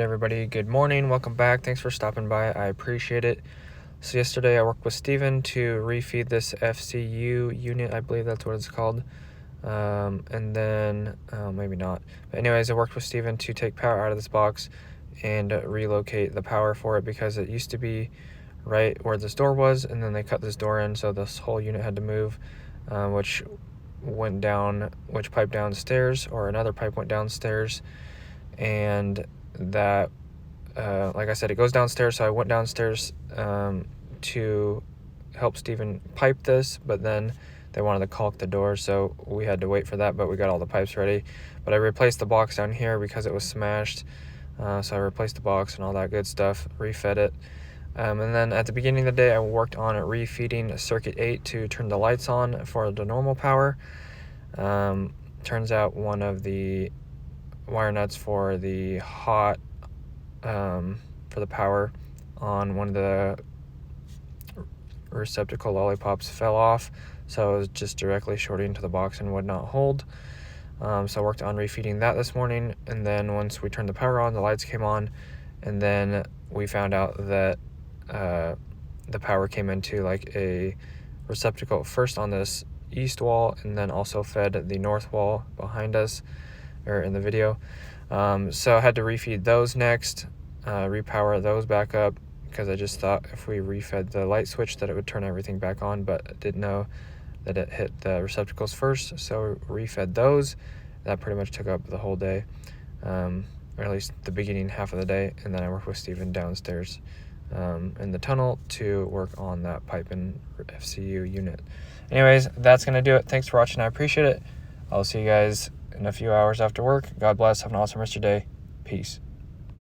Alright everybody, good morning, welcome back, thanks for stopping by, I appreciate it. So yesterday I worked with Steven to refeed this FCU unit, I believe that's what it's called. And then, maybe not. But anyways, I worked with Steven to take power out of this box and relocate the power for it because it used to be right where this door was, and then they cut this door in, so this whole unit had to move, which pipe downstairs, or another pipe went downstairs, and that like I said, it goes downstairs, so I went downstairs to help Steven pipe this, but then they wanted to caulk the door, so we had to wait for that, but we got all the pipes ready. But I replaced the box down here because it was smashed, so I replaced the box and all that good stuff, refed it. And then at the beginning of the day, I worked on refeeding circuit 8 to turn the lights on for the normal power. Turns out one of the wire nuts for the hot for the power on one of the receptacle lollipops fell off, so it was just directly shorting to the box and would not hold. So I worked on refeeding that this morning, and then once we turned the power on, the lights came on, and then we found out that the power came into like a receptacle first on this east wall, and then also fed the north wall behind us, or in the video. So I had to refeed those next, repower those back up, because I just thought if we refed the light switch that it would turn everything back on, but I didn't know that it hit the receptacles first, so refed those. That pretty much took up the whole day, or at least the beginning half of the day, and then I worked with Steven downstairs in the tunnel to work on that pipe and FCU unit. Anyways, that's going to do it. Thanks for watching. I appreciate it. I'll see you guys in a few hours after work. God bless. Have an awesome rest of your day. Peace.